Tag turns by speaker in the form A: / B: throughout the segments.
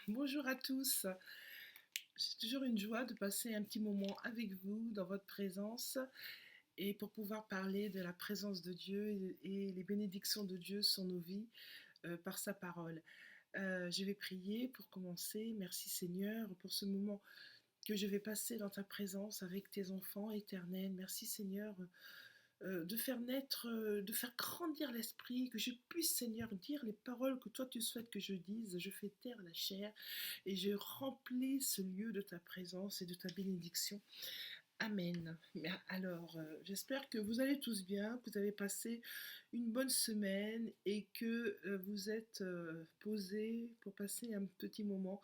A: bonjour à tous. C'est toujours une joie de passer un petit moment avec vous dans votre présence et pour pouvoir parler de la présence de Dieu et les bénédictions de Dieu sur nos vies par sa parole. Je vais prier pour commencer. Merci Seigneur pour ce moment que je vais passer dans ta présence avec tes enfants éternels. Merci Seigneur de faire naître, de faire grandir l'esprit, que je puisse, Seigneur, dire les paroles que toi tu souhaites que je dise. Je fais taire la chair et je remplis ce lieu de ta présence et de ta bénédiction. Amen. Alors, j'espère que vous allez tous bien, que vous avez passé une bonne semaine et que vous êtes posés pour passer un petit moment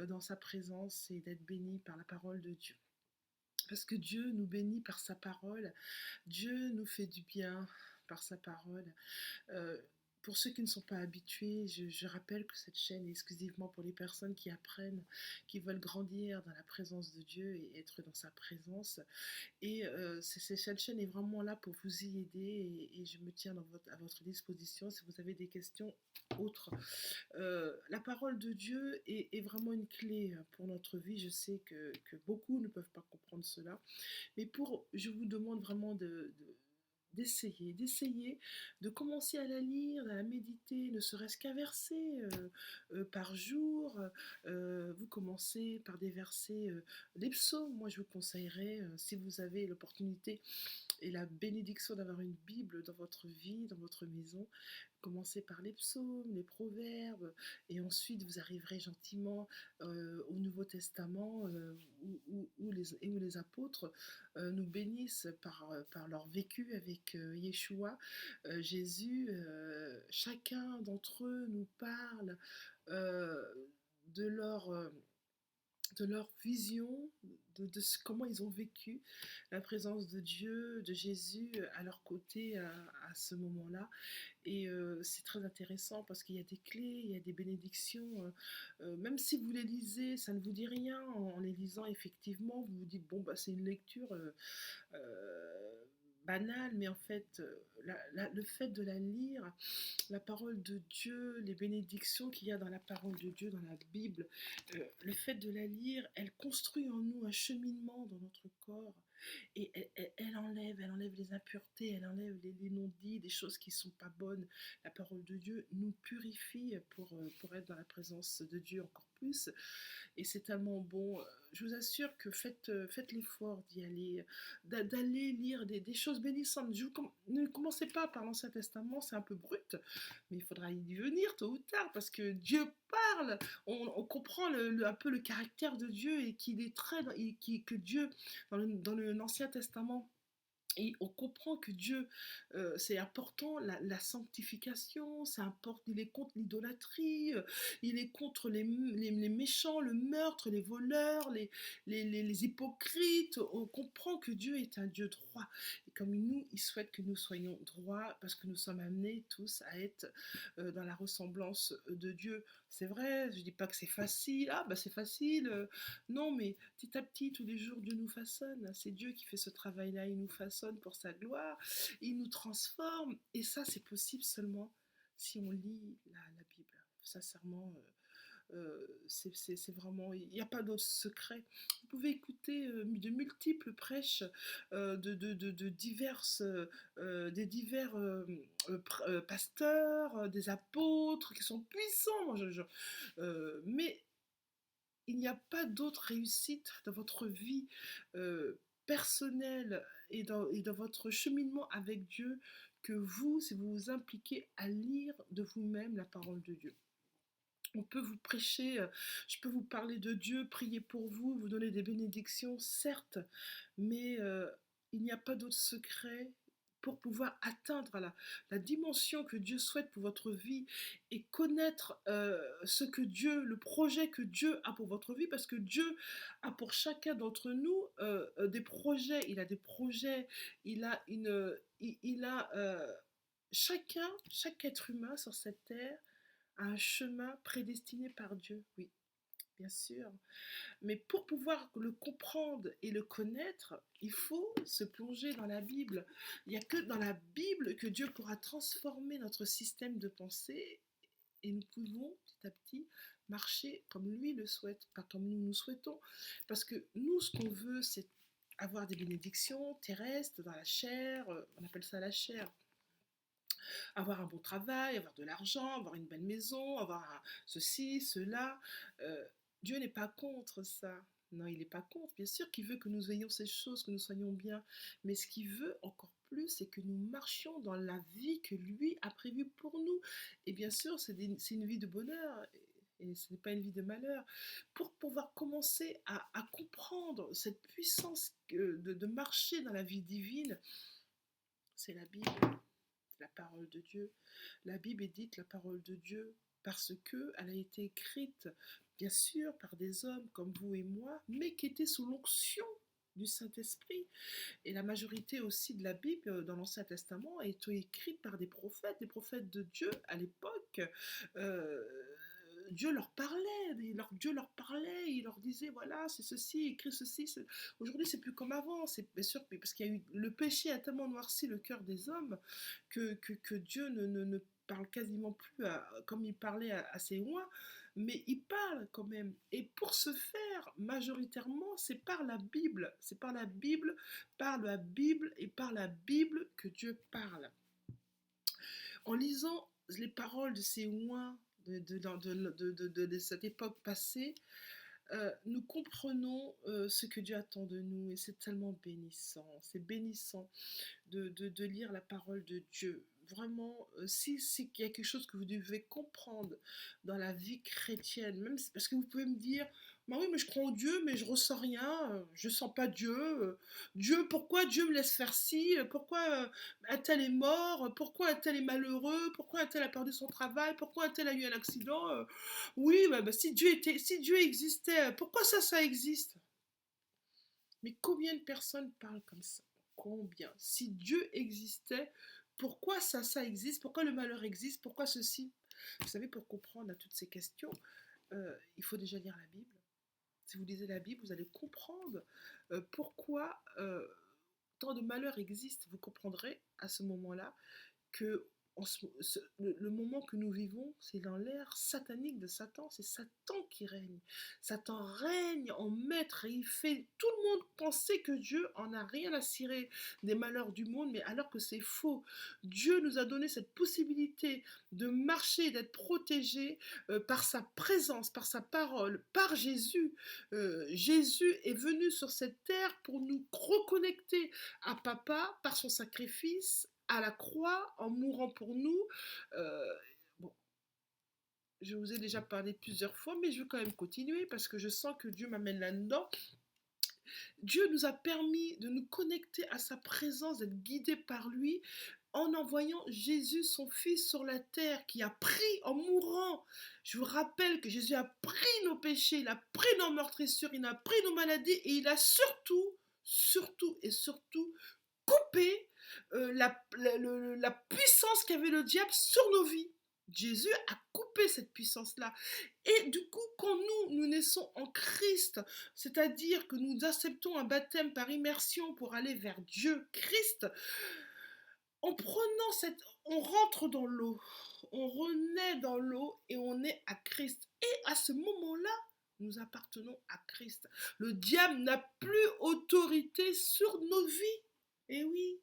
A: dans sa présence et d'être bénis par la parole de Dieu. Parce que Dieu nous bénit par sa parole, Dieu nous fait du bien par sa parole. Euh, pour ceux qui ne sont pas habitués, je rappelle que cette chaîne est exclusivement pour les personnes qui apprennent, qui veulent grandir dans la présence de Dieu et être dans sa présence. Et cette chaîne est vraiment là pour vous y aider et je me tiens à votre disposition si vous avez des questions autres. La parole de Dieu est vraiment une clé pour notre vie. Je sais que beaucoup ne peuvent pas comprendre cela, mais je vous demande vraiment d'essayer de commencer à la lire, à la méditer, ne serait-ce qu'un verset par jour. Vous commencez par des versets des psaumes. Moi, je vous conseillerais, si vous avez l'opportunité et la bénédiction d'avoir une Bible dans votre vie, dans votre maison, commencez par les psaumes, les proverbes, et ensuite vous arriverez gentiment au Nouveau Testament où les apôtres nous bénissent par leur vécu avec Yeshua, Jésus. Chacun d'entre eux nous parle euh, de leur vision, comment ils ont vécu la présence de Dieu, de Jésus à leur côté à ce moment-là. Et c'est très intéressant parce qu'il y a des clés, il y a des bénédictions. Même si vous les lisez, ça ne vous dit rien. En les lisant, effectivement, vous vous dites, bon, bah, c'est une lecture banale, mais en fait, le fait de la lire, la parole de Dieu, les bénédictions qu'il y a dans la parole de Dieu, dans la Bible, le fait de la lire, elle construit en nous un cheminement dans notre corps et elle enlève les impuretés, elle enlève les non-dits, des choses qui ne sont pas bonnes. La parole de Dieu nous purifie pour être dans la présence de Dieu encore plus. Et c'est tellement bon. Je vous assure que faites l'effort d'y aller, d'aller lire des choses bénissantes. Ne commencez pas par l'Ancien Testament, c'est un peu brut, mais il faudra y venir tôt ou tard parce que Dieu parle. On comprend un peu le caractère de Dieu et qu'il est que Dieu, dans l'Ancien Testament, et on comprend que Dieu, c'est important, la sanctification, il est contre l'idolâtrie, il est contre les méchants, le meurtre, les voleurs, les hypocrites. On comprend que Dieu est un Dieu droit. Et comme nous, il souhaite que nous soyons droits parce que nous sommes amenés tous à être dans la ressemblance de Dieu. C'est vrai, je ne dis pas que c'est facile. Ah, bah c'est facile. Non, mais petit à petit, tous les jours, Dieu nous façonne. C'est Dieu qui fait ce travail-là. Il nous façonne pour sa gloire. Il nous transforme. Et ça, c'est possible seulement si on lit la Bible. Sincèrement, c'est vraiment, il n'y a pas d'autre secret. Vous pouvez écouter de multiples prêches des divers pasteurs, des apôtres qui sont puissants. Mais il n'y a pas d'autre réussite dans votre vie personnelle et dans votre cheminement avec Dieu que vous, si vous vous impliquez à lire de vous-même la parole de Dieu. On peut vous prêcher, je peux vous parler de Dieu, prier pour vous, vous donner des bénédictions, certes, mais il n'y a pas d'autre secret pour pouvoir atteindre la dimension que Dieu souhaite pour votre vie et connaître le projet que Dieu a pour votre vie, parce que Dieu a pour chacun d'entre nous des projets. Il a des projets, il a chaque être humain sur cette terre a un chemin prédestiné par Dieu, oui, bien sûr. Mais pour pouvoir le comprendre et le connaître, il faut se plonger dans la Bible. Il n'y a que dans la Bible que Dieu pourra transformer notre système de pensée et nous pouvons petit à petit marcher comme lui le souhaite, pas comme nous souhaitons. Parce que nous, ce qu'on veut, c'est avoir des bénédictions terrestres dans la chair, on appelle ça la chair, avoir un bon travail, avoir de l'argent, avoir une belle maison, avoir ceci, cela. Euh, Dieu n'est pas contre ça. Non, il n'est pas contre. Bien sûr qu'il veut que nous ayons ces choses, que nous soyons bien. Mais ce qu'il veut encore plus, c'est que nous marchions dans la vie que lui a prévue pour nous. Et bien sûr, c'est une vie de bonheur. Et ce n'est pas une vie de malheur. Pour pouvoir commencer à comprendre cette puissance de marcher dans la vie divine, c'est la Bible, la parole de Dieu. La Bible est dite la parole de Dieu parce que elle a été écrite, bien sûr, par des hommes comme vous et moi, mais qui étaient sous l'onction du Saint-Esprit. Et la majorité aussi de la Bible dans l'Ancien Testament a été écrite par des prophètes de Dieu à l'époque. Euh, Dieu leur parlait, Dieu leur parlait, il leur disait voilà, c'est ceci, écris ceci. Aujourd'hui, c'est plus comme avant, c'est bien sûr, parce qu'il y a eu le péché a tellement noirci le cœur des hommes que Dieu ne parle quasiment plus comme il parlait à ses rois, mais il parle quand même. Et pour ce faire, majoritairement, c'est par la Bible, c'est par la Bible et par la Bible que Dieu parle. En lisant les paroles de ces rois de cette époque passée, nous comprenons ce que Dieu attend de nous et c'est tellement bénissant. C'est bénissant de lire la parole de Dieu. Vraiment, si c'est qu'il y a quelque chose que vous devez comprendre dans la vie chrétienne, même parce que vous pouvez me dire, bah oui, mais je crois en Dieu, mais je ressens rien, je sens pas Dieu. Dieu, pourquoi Dieu me laisse faire ci? Pourquoi un tel est mort? Pourquoi un tel est malheureux? Pourquoi un tel a perdu son travail? Pourquoi un tel a eu un accident? Oui, si Dieu existait, pourquoi ça existe? Mais combien de personnes parlent comme ça? Combien? Si Dieu existait, pourquoi ça existe? Pourquoi le malheur existe? Pourquoi ceci? Vous savez, pour comprendre à toutes ces questions, il faut déjà lire la Bible. Si vous lisez la Bible, vous allez comprendre pourquoi tant de malheurs existent. Vous comprendrez à ce moment-là que le moment que nous vivons, c'est dans l'ère satanique de Satan. C'est Satan qui règne. Satan règne en maître et il fait tout le monde penser que Dieu en a rien à cirer des malheurs du monde, mais alors que c'est faux. Dieu nous a donné cette possibilité de marcher, d'être protégé par sa présence, par sa parole, par Jésus. Jésus est venu sur cette terre pour nous reconnecter à Papa par son sacrifice à la croix en mourant pour nous. Euh, bon, je vous ai déjà parlé plusieurs fois, mais je veux quand même continuer parce que je sens que Dieu m'amène là-dedans. Dieu nous a permis de nous connecter à sa présence, d'être guidés par lui en envoyant Jésus, son Fils, sur la terre, qui a pris en mourant. Je vous rappelle que Jésus a pris nos péchés, il a pris nos meurtrissures, il a pris nos maladies et il a surtout, surtout et surtout coupé la puissance qu'avait le diable sur nos vies. Jésus a coupé cette puissance-là. Et du coup, quand nous naissons en Christ, c'est-à-dire que nous acceptons un baptême par immersion pour aller vers Dieu, Christ, on rentre dans l'eau, on renaît dans l'eau et on est à Christ. Et à ce moment-là, nous appartenons à Christ. Le diable n'a plus autorité sur nos vies. Et oui,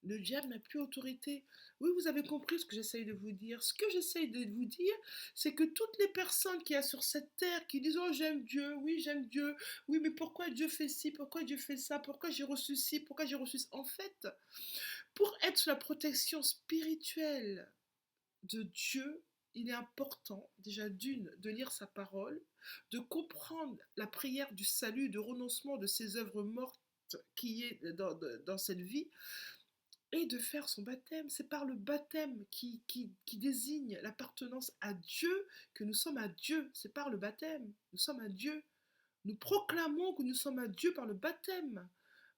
A: le diable n'a plus autorité. Oui, vous avez compris ce que j'essaye de vous dire. Ce que j'essaye de vous dire, c'est que toutes les personnes qui y a sur cette terre qui disent « Oh, j'aime Dieu, oui, j'aime Dieu, oui, mais pourquoi Dieu fait ci, pourquoi Dieu fait ça, pourquoi j'ai reçu ci, pourquoi j'ai reçu ça ?» En fait, pour être sous la protection spirituelle de Dieu, il est important, déjà d'une, de lire sa parole, de comprendre la prière du salut, de renoncement de ces œuvres mortes qui est dans cette vie, et de faire son baptême. C'est par le baptême qui désigne l'appartenance à Dieu que nous sommes à Dieu. C'est par le baptême. Nous sommes à Dieu. Nous proclamons que nous sommes à Dieu par le baptême.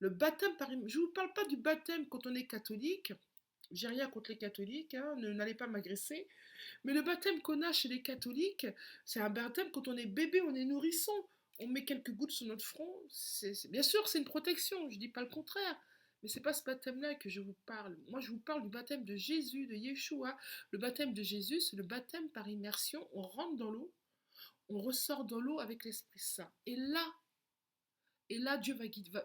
A: Le baptême par... Je ne vous parle pas du baptême quand on est catholique. J'ai rien contre les catholiques, hein, n'allez pas m'agresser. Mais le baptême qu'on a chez les catholiques, c'est un baptême quand on est bébé, on est nourrisson. On met quelques gouttes sur notre front. Bien sûr, c'est une protection, je ne dis pas le contraire. Mais c'est pas ce baptême-là que je vous parle. Moi, je vous parle du baptême de Jésus, de Yeshua. Le baptême de Jésus, c'est le baptême par immersion. On rentre dans l'eau, on ressort dans l'eau avec l'Esprit Saint. Et là, Dieu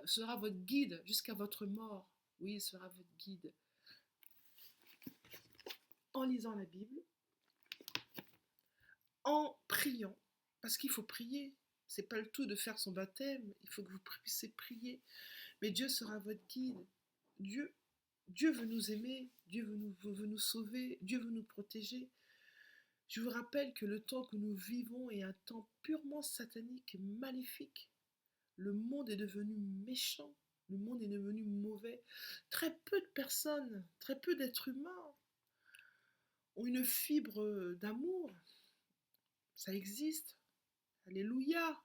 A: sera votre guide jusqu'à votre mort. Oui, il sera votre guide. En lisant la Bible, en priant, parce qu'il faut prier. C'est pas le tout de faire son baptême, il faut que vous puissiez prier. Mais Dieu sera votre guide. Dieu, Dieu veut nous aimer, Dieu veut nous sauver, Dieu veut nous protéger. Je vous rappelle que le temps que nous vivons est un temps purement satanique et maléfique. Le monde est devenu méchant, le monde est devenu mauvais. Très peu de personnes, très peu d'êtres humains ont une fibre d'amour. Ça existe, alléluia.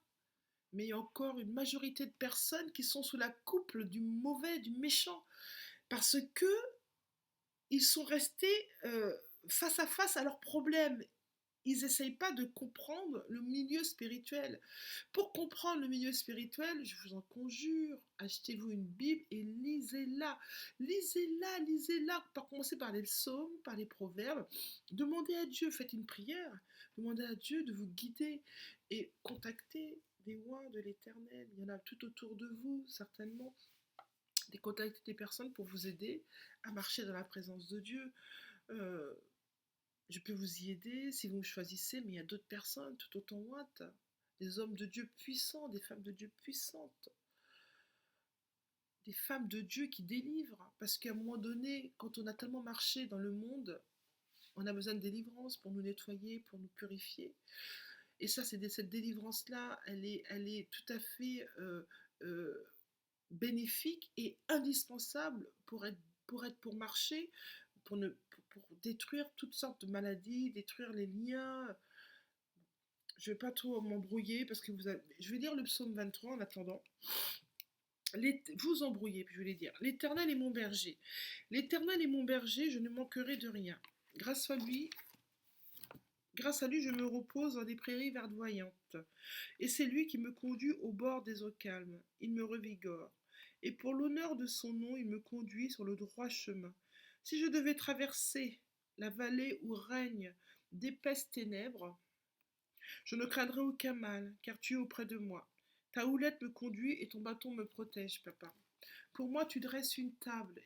A: Mais il y a encore une majorité de personnes qui sont sous la coupe du mauvais, du méchant, parce que ils sont restés face à face à leurs problèmes. Ils n'essayent pas de comprendre le milieu spirituel. Pour comprendre le milieu spirituel, je vous en conjure, achetez-vous une Bible et lisez-la. Lisez-la, lisez-la. Par commencer par les psaumes, par les proverbes. Demandez à Dieu, faites une prière. Demandez à Dieu de vous guider et contactez des oies de l'Éternel. Il y en a tout autour de vous, certainement. Contactez des personnes pour vous aider à marcher dans la présence de Dieu. Euh, je peux vous y aider si vous me choisissez, mais il y a d'autres personnes tout autant ouates, des hommes de Dieu puissants, des femmes de Dieu puissantes, des femmes de Dieu qui délivrent, parce qu'à un moment donné, quand on a tellement marché dans le monde, on a besoin de délivrance pour nous nettoyer, pour nous purifier. Et ça, cette délivrance-là, elle est tout à fait bénéfique et indispensable pour marcher, pour détruire toutes sortes de maladies, détruire les liens. Je ne vais pas trop m'embrouiller parce que je vais lire le psaume 23 en attendant. Vous embrouillez, puis je vais les dire. L'Éternel est mon berger. L'Éternel est mon berger, je ne manquerai de rien. Grâce à lui, je me repose dans des prairies verdoyantes. Et c'est lui qui me conduit au bord des eaux calmes. Il me revigore. Et pour l'honneur de son nom, il me conduit sur le droit chemin. Si je devais traverser la vallée où règnent d'épaisses ténèbres, je ne craindrai aucun mal, car tu es auprès de moi. Ta houlette me conduit et ton bâton me protège, papa. Pour moi, tu dresses une table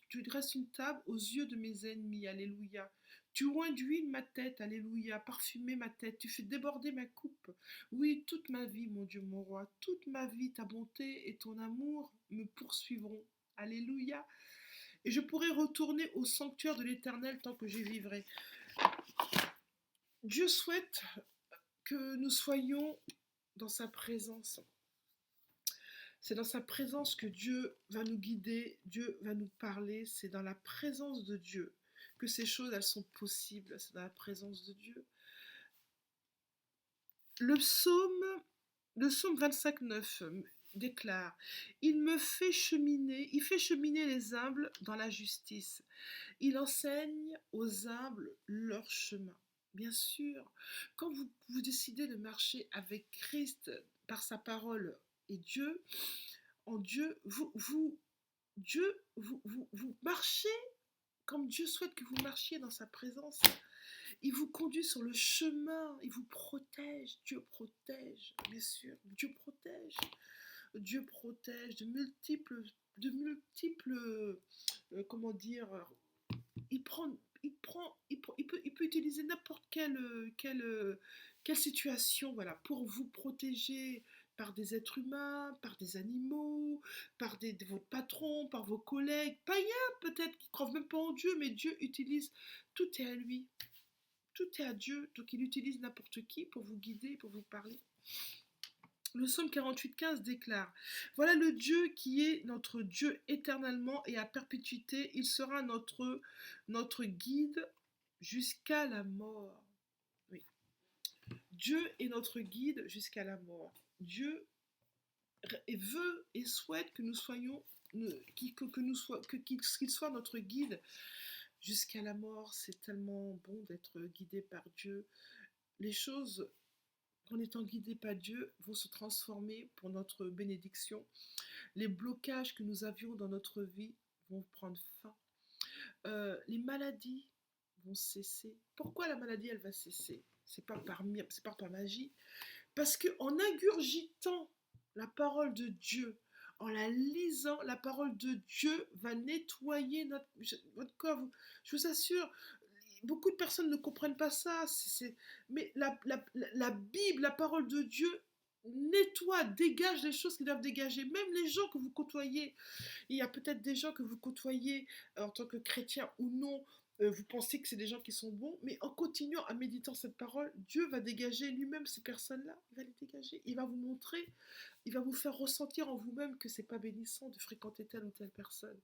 A: tu dresses une table aux yeux de mes ennemis, alléluia. Tu oins d'huile ma tête, alléluia, parfumé ma tête, tu fais déborder ma coupe. Oui, toute ma vie, mon Dieu, mon roi, toute ma vie, ta bonté et ton amour me poursuivront, alléluia. Et je pourrai retourner au sanctuaire de l'Éternel tant que j'y vivrai. Dieu souhaite que nous soyons dans sa présence. C'est dans sa présence que Dieu va nous guider, Dieu va nous parler. C'est dans la présence de Dieu que ces choses, elles sont possibles. C'est dans la présence de Dieu. Le psaume 25,9 déclare: il fait cheminer les humbles dans la justice. Il enseigne aux humbles leur chemin. Bien sûr, quand vous décidez de marcher avec Christ par sa parole et Dieu, en Dieu, vous marchez comme Dieu souhaite que vous marchiez dans sa présence. Il vous conduit sur le chemin, il vous protège. Dieu protège, bien sûr. Dieu protège. Dieu protège de multiples comment dire, il peut utiliser n'importe quelle situation, voilà, pour vous protéger par des êtres humains, par des animaux, par votre patron, par vos collègues, païens peut-être, qui ne croient même pas en Dieu, mais Dieu utilise, tout est à lui, tout est à Dieu, donc il utilise n'importe qui pour vous guider, pour vous parler. Le psaume 48,15 déclare: voilà le Dieu qui est notre Dieu éternellement et à perpétuité, il sera notre guide jusqu'à la mort. Oui. Dieu est notre guide jusqu'à la mort. Dieu veut et souhaite que nous soyons, qu'il soit notre guide jusqu'à la mort. C'est tellement bon d'être guidé par Dieu. Les choses, en étant guidés par Dieu, vont se transformer pour notre bénédiction. Les blocages que nous avions dans notre vie vont prendre fin. Les maladies vont cesser. Pourquoi la maladie, elle va cesser? C'est pas par magie. Parce qu'en ingurgitant la parole de Dieu, en la lisant, la parole de Dieu va nettoyer votre corps. Je vous assure, beaucoup de personnes ne comprennent pas ça. Mais la Bible, la parole de Dieu, nettoie, dégage les choses qui doivent dégager. Même les gens que vous côtoyez. Il y a peut-être des gens que vous côtoyez en tant que chrétien ou non. Vous pensez que c'est des gens qui sont bons, mais en continuant à méditer cette parole, Dieu va dégager lui-même ces personnes-là. Il va les dégager. Il va vous montrer, il va vous faire ressentir en vous-même que c'est pas bénissant de fréquenter telle ou telle personne.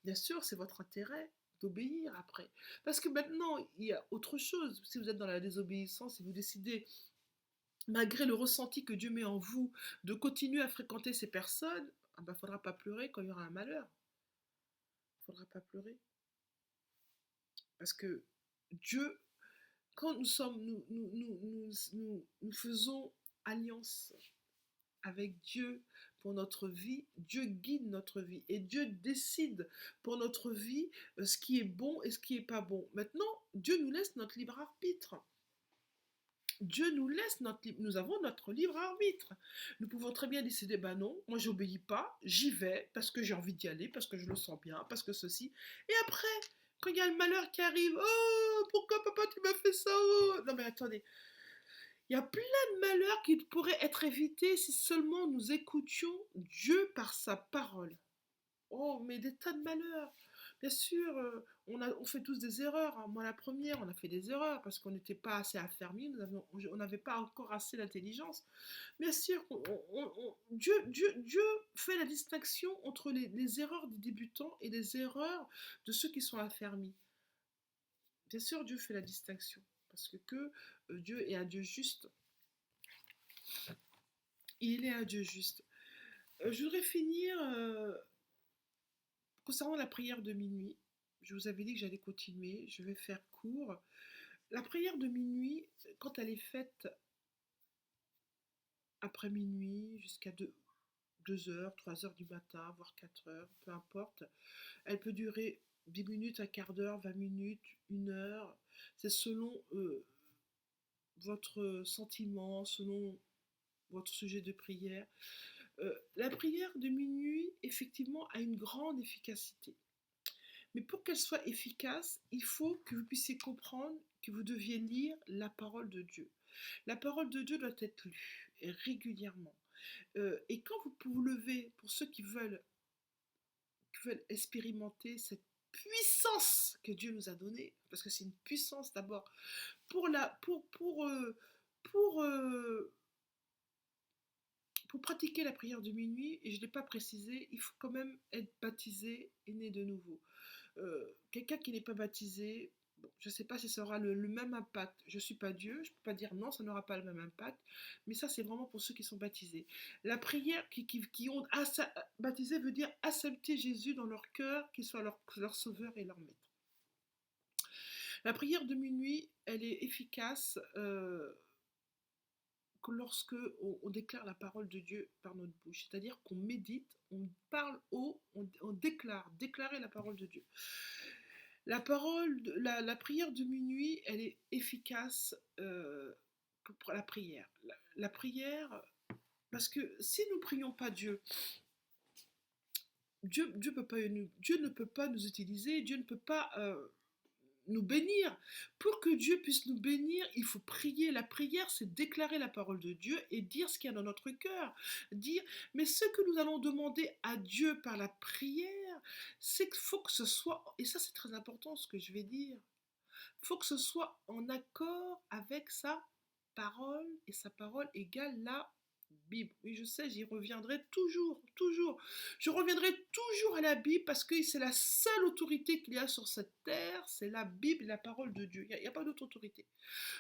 A: Bien sûr, c'est votre intérêt d'obéir après. Parce que maintenant, il y a autre chose. Si vous êtes dans la désobéissance, si vous décidez, malgré le ressenti que Dieu met en vous, de continuer à fréquenter ces personnes, il ne faudra pas pleurer quand il y aura un malheur. Il ne faudra pas pleurer. Parce que Dieu, quand nous faisons alliance avec Dieu pour notre vie, Dieu guide notre vie et Dieu décide pour notre vie ce qui est bon et ce qui n'est pas bon. Maintenant, Dieu nous laisse notre libre arbitre. Dieu nous laisse nous avons notre libre arbitre. Nous pouvons très bien décider, ben non, moi j'obéis pas, j'y vais parce que j'ai envie d'y aller, parce que je le sens bien, parce que ceci. Et après, quand il y a le malheur qui arrive, oh, pourquoi papa tu m'as fait ça, oh. Non mais attendez, il y a plein de malheurs qui pourraient être évités si seulement nous écoutions Dieu par sa parole. Oh, mais des tas de malheurs. Bien sûr, on fait tous des erreurs, hein. Moi, la première, on a fait des erreurs parce qu'on n'était pas assez affermis, on n'avait pas encore assez d'intelligence. Bien sûr, Dieu fait la distinction entre les erreurs des débutants et les erreurs de ceux qui sont affermis. Bien sûr, Dieu fait la distinction parce que Dieu est un Dieu juste. Il est un Dieu juste. Je voudrais finir concernant la prière de minuit. Je vous avais dit que j'allais continuer, je vais faire court. La prière de minuit, quand elle est faite après minuit, jusqu'à 2 heures, 3 heures du matin, voire 4 heures, peu importe, elle peut durer 10 minutes, un quart d'heure, 20 minutes, 1 heure. C'est selon votre sentiment, selon votre sujet de prière. La prière de minuit, effectivement, a une grande efficacité. Mais pour qu'elle soit efficace, il faut que vous puissiez comprendre que vous deviez lire la parole de Dieu. La parole de Dieu doit être lue régulièrement. Et quand vous vous levez, pour ceux qui veulent expérimenter cette puissance que Dieu nous a donnée, parce que c'est une puissance d'abord pour, pour pratiquer la prière de minuit, et je ne l'ai pas précisé, il faut quand même être baptisé et né de nouveau. Quelqu'un qui n'est pas baptisé, bon, je ne sais pas si ça aura le même impact. Je ne suis pas Dieu, je ne peux pas dire non, ça n'aura pas le même impact. Mais ça, c'est vraiment pour ceux qui sont baptisés. La prière qui ont baptisé veut dire accepter Jésus dans leur cœur, qu'il soit leur sauveur et leur maître. La prière de minuit, elle est efficace lorsque on déclare la parole de Dieu par notre bouche. C'est-à-dire qu'on médite, on parle haut, on déclarer la parole de Dieu. La prière de minuit, elle est efficace pour la prière. La prière, parce que si nous ne prions pas Dieu, Dieu ne peut pas nous utiliser, Dieu ne peut pas nous bénir. Pour que Dieu puisse nous bénir, il faut prier. La prière, c'est déclarer la parole de Dieu et dire ce qu'il y a dans notre cœur. Mais ce que nous allons demander à Dieu par la prière, c'est qu'il faut que ce soit, et ça c'est très important ce que je vais dire, il faut que ce soit en accord avec sa parole, et sa parole égale la Bible. Oui, je sais, j'y reviendrai toujours, toujours. Je reviendrai toujours à la Bible parce que c'est la seule autorité qu'il y a sur cette terre, c'est la Bible et la parole de Dieu. Il n'y a pas d'autre autorité.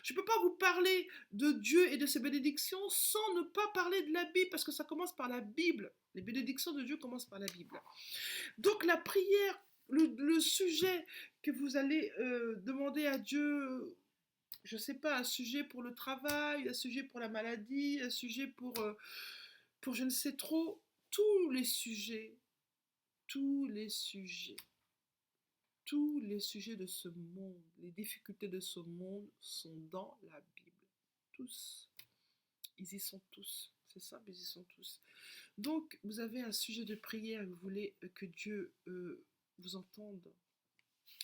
A: Je ne peux pas vous parler de Dieu et de ses bénédictions sans ne pas parler de la Bible parce que ça commence par la Bible. Les bénédictions de Dieu commencent par la Bible. Donc la prière, le sujet que vous allez demander à Dieu, je ne sais pas, un sujet pour le travail, un sujet pour la maladie, un sujet pour je ne sais trop, tous les sujets, tous les sujets, tous les sujets de ce monde, les difficultés de ce monde sont dans la Bible. Tous. Ils y sont tous. C'est ça, ils y sont tous. Donc, vous avez un sujet de prière, vous voulez que Dieu vous entende.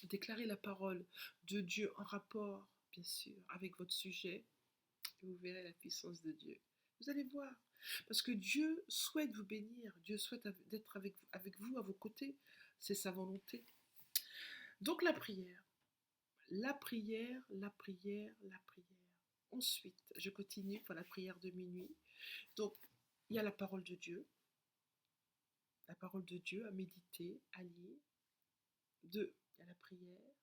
A: Déclarez la parole de Dieu en rapport, bien sûr, avec votre sujet, et vous verrez la puissance de Dieu. Vous allez voir. Parce que Dieu souhaite vous bénir. Dieu souhaite d'être avec vous, à vos côtés. C'est sa volonté. Donc la prière. La prière, la prière, la prière. Ensuite, je continue pour la prière de minuit. Donc, il y a la parole de Dieu. La parole de Dieu à méditer, à lire. 2, il y a la prière.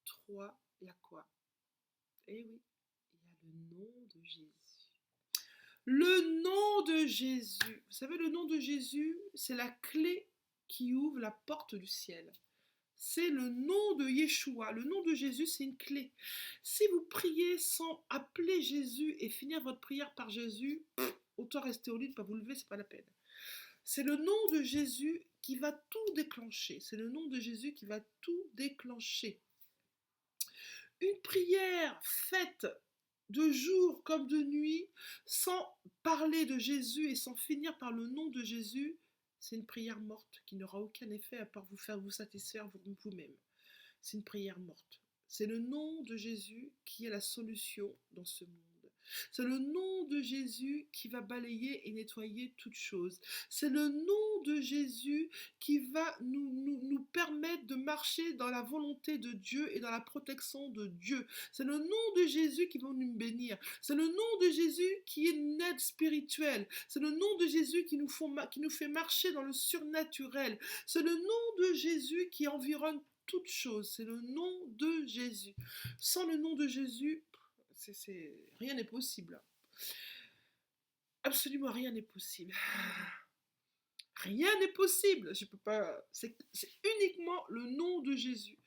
A: 3, il y a quoi? Eh oui, il y a le nom de Jésus. Le nom de Jésus. Vous savez, le nom de Jésus, c'est la clé qui ouvre la porte du ciel. C'est le nom de Yeshua. Le nom de Jésus, c'est une clé. Si vous priez sans appeler Jésus et finir votre prière par Jésus, autant rester au lit, ne pas vous lever, c'est pas la peine. C'est le nom de Jésus qui va tout déclencher. C'est le nom de Jésus qui va tout déclencher. Une prière faite de jour comme de nuit, sans parler de Jésus et sans finir par le nom de Jésus, c'est une prière morte qui n'aura aucun effet à part vous faire vous satisfaire vous-même. C'est une prière morte. C'est le nom de Jésus qui est la solution dans ce monde. C'est le nom de Jésus qui va balayer et nettoyer toutes choses. C'est le nom de Jésus qui va nous permettre de marcher dans la volonté de Dieu et dans la protection de Dieu. C'est le nom de Jésus qui va nous bénir. C'est le nom de Jésus qui est une aide spirituelle. C'est le nom de Jésus qui nous fait marcher dans le surnaturel. C'est le nom de Jésus qui environne toute chose. C'est le nom de Jésus. Sans le nom de Jésus, rien n'est possible. Absolument rien n'est possible. Rien n'est possible. Je peux pas. C'est uniquement le nom de Jésus.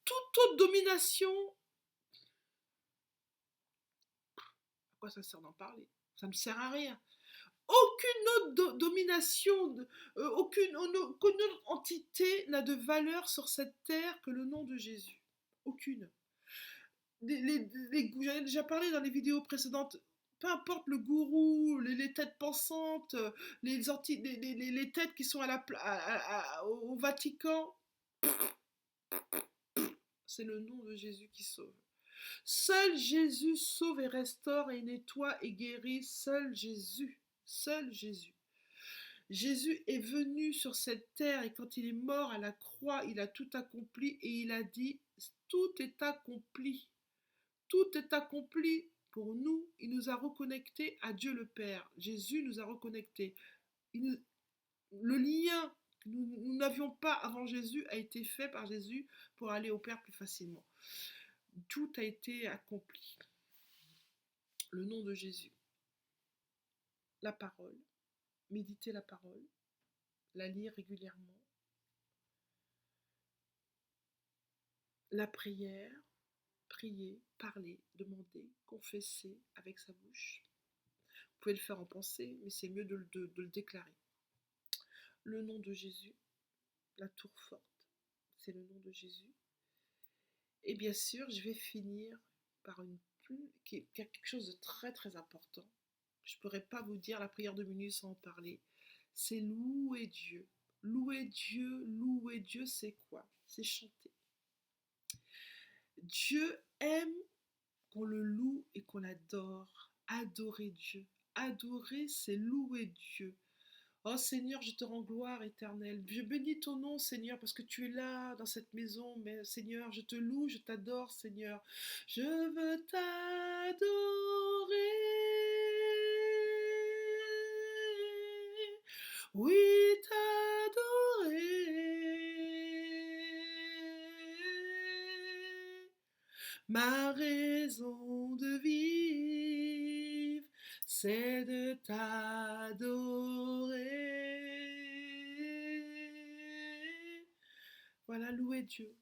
A: Toute autre domination. À quoi ça sert d'en parler? Ça ne sert à rien. Aucune autre domination, aucune autre entité n'a de valeur sur cette terre que le nom de Jésus. Aucune. J'en ai déjà parlé dans les vidéos précédentes. Peu importe le gourou, les têtes pensantes, les têtes qui sont au Vatican, c'est le nom de Jésus qui sauve. Seul Jésus sauve et restaure et nettoie et guérit. Seul Jésus. Seul Jésus. Jésus est venu sur cette terre et quand il est mort à la croix, il a tout accompli et il a dit « Tout est accompli ». Tout est accompli pour nous. Il nous a reconnectés à Dieu le Père. Jésus nous a reconnectés. Le lien que nous n'avions pas avant Jésus a été fait par Jésus pour aller au Père plus facilement. Tout a été accompli. Le nom de Jésus. La parole. Méditer la parole. La lire régulièrement. La prière. Prier, parler, demander, confesser avec sa bouche. Vous pouvez le faire en pensée, mais c'est mieux de le déclarer. Le nom de Jésus, la tour forte, c'est le nom de Jésus. Et bien sûr, je vais finir par quelque chose de très très important. Je ne pourrais pas vous dire la prière de minuit sans en parler. C'est louer Dieu. Louer Dieu, c'est quoi? C'est chanter. Dieu aime qu'on le loue et qu'on l'adore. Adorer Dieu. Adorer, c'est louer Dieu. Oh Seigneur, je te rends gloire éternelle. Je bénis ton nom, Seigneur, parce que tu es là, dans cette maison. Mais Seigneur, je te loue, je t'adore, Seigneur. Je veux t'adorer. Oui, t'adorer. Ma raison de vivre, c'est de t'adorer. Voilà, louer Dieu.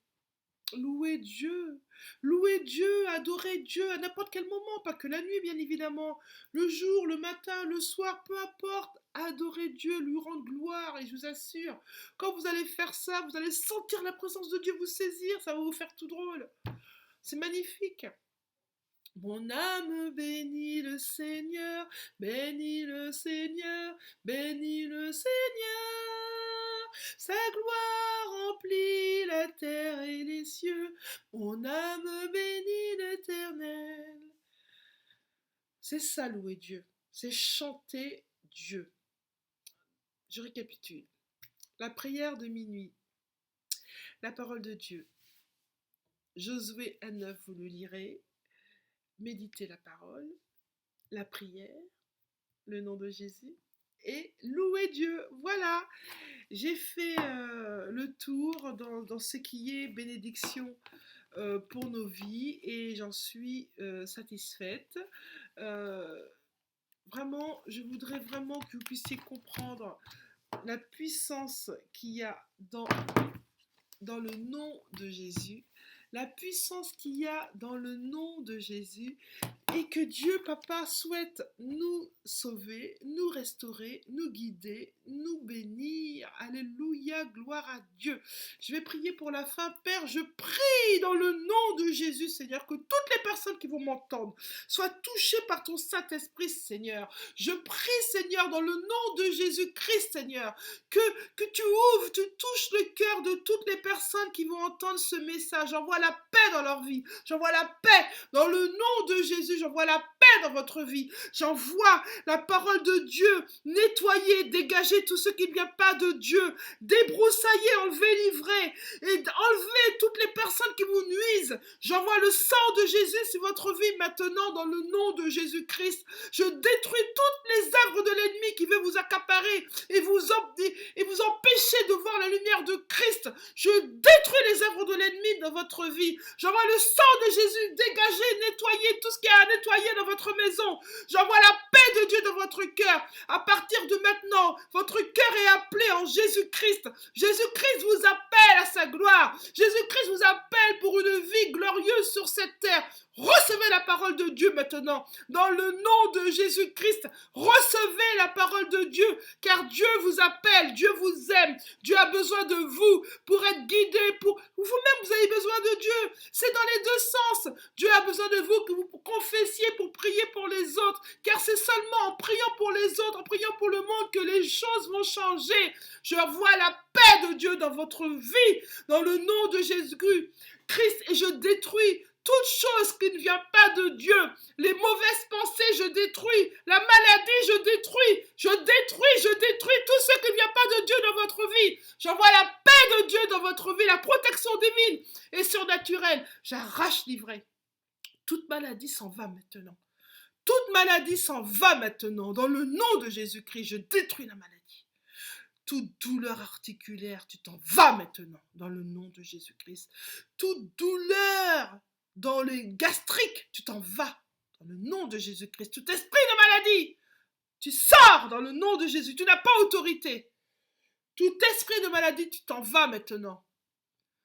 A: Louer Dieu. Louer Dieu, adorer Dieu à n'importe quel moment, pas que la nuit bien évidemment, le jour, le matin, le soir, peu importe. Adorer Dieu, lui rendre gloire et je vous assure, quand vous allez faire ça, vous allez sentir la présence de Dieu vous saisir, ça va vous faire tout drôle. C'est magnifique. Mon âme bénit le Seigneur, bénit le Seigneur, bénit le Seigneur. Sa gloire remplit la terre et les cieux. Mon âme bénit l'Éternel. C'est ça louer Dieu, c'est chanter Dieu. Je récapitule. La prière de minuit, la parole de Dieu. Josué 1:9, vous le lirez. Méditez la parole, la prière, le nom de Jésus et louer Dieu. Voilà, j'ai fait le tour dans ce qui est bénédiction pour nos vies et j'en suis satisfaite. Vraiment, je voudrais vraiment que vous puissiez comprendre la puissance qu'il y a dans le nom de Jésus, la puissance qu'il y a dans le nom de Jésus et que Dieu, Papa, souhaite nous sauver, nous restaurer, nous guider, nous bénir. Alléluia, gloire à Dieu. Je vais prier pour la fin. Père, je prie dans le nom de Jésus, Seigneur, que toutes les personnes qui vont m'entendre soient touchées par ton Saint-Esprit, Seigneur. Je prie, Seigneur, dans le nom de Jésus-Christ, Seigneur, que tu ouvres, tu touches le cœur de toutes les personnes qui vont entendre ce message. J'envoie la paix dans leur vie. J'envoie la paix dans le nom de Jésus. J'envoie la paix dans votre vie. J'envoie la parole de Dieu nettoyer, dégager tout ce qui ne vient pas de Dieu. Débroussailler, enlever, livrer et enlever toutes les personnes qui vous nuisent. J'envoie le sang de Jésus sur votre vie maintenant dans le nom de Jésus-Christ. Je détruis toutes les œuvres de l'ennemi qui veut vous accaparer et vous empêcher de voir la lumière de Christ. Je détruis les œuvres de l'ennemi dans votre vie. J'envoie le sang de Jésus dégager, nettoyer tout ce qui est à nettoyer dans votre maison. J'envoie la paix de Dieu dans votre cœur. À partir de maintenant, votre cœur est appelé en Jésus-Christ. Jésus-Christ vous appelle à sa gloire. Jésus-Christ vous appelle pour une vie glorieuse sur cette terre. Recevez la parole de Dieu maintenant. Dans le nom de Jésus-Christ, recevez la parole de Dieu, car Dieu vous appelle, Dieu vous aime, Dieu a besoin de vous pour être guidé, pour vous-même vous avez besoin de Dieu. C'est dans les deux sens. Dieu a besoin de vous que vous confessiez pour prier pour les autres, car c'est seulement en priant pour les autres, en priant pour le monde que les choses vont changer. Je vois la paix de Dieu dans votre vie, dans le nom de Jésus-Christ, et je détruis toute chose qui ne vient pas de Dieu, les mauvaises pensées, je détruis, la maladie, je détruis tout ce qui ne vient pas de Dieu dans votre vie. J'envoie la paix de Dieu dans votre vie, la protection divine et surnaturelle. J'arrache l'ivraie. Toute maladie s'en va maintenant. Toute maladie s'en va maintenant. Dans le nom de Jésus-Christ, je détruis la maladie. Toute douleur articulaire, tu t'en vas maintenant. Dans le nom de Jésus-Christ. Toute douleur dans les gastriques, tu t'en vas. Dans le nom de Jésus-Christ. Tout esprit de maladie, tu sors dans le nom de Jésus. Tu n'as pas autorité. Tout esprit de maladie, tu t'en vas maintenant.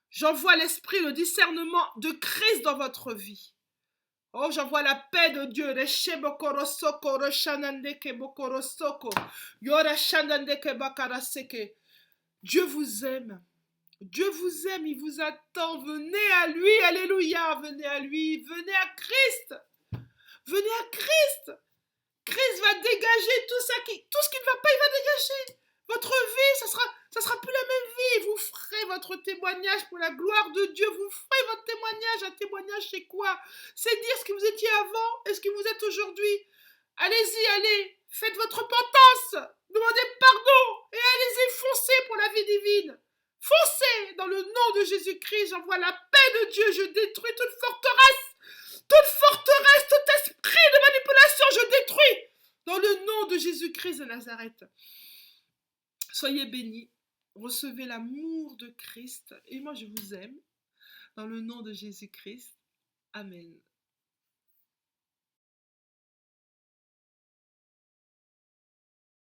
A: J'envoie l'esprit, le discernement de Christ dans votre vie. Oh, j'envoie la paix de Dieu. Dieu vous aime. Dieu vous aime, il vous attend. Venez à lui, alléluia. Venez à lui, venez à Christ. Venez à Christ. Christ va dégager tout ce qui ne va pas, il va dégager. Votre vie, ça sera plus la même vie. Vous ferez votre témoignage pour la gloire de Dieu. Vous ferez votre témoignage. Un témoignage, c'est quoi? C'est dire ce que vous étiez avant et ce que vous êtes aujourd'hui. Allez-y, allez. Faites votre repentance. Demandez pardon. Et allez-y, foncez pour la vie divine. Foncez dans le nom de Jésus-Christ. J'envoie la paix de Dieu. Je détruis toute forteresse, tout esprit de manipulation. Je détruis dans le nom de Jésus-Christ de Nazareth. Soyez bénis. Recevez l'amour de Christ. Et moi, je vous aime. Dans le nom de Jésus-Christ. Amen.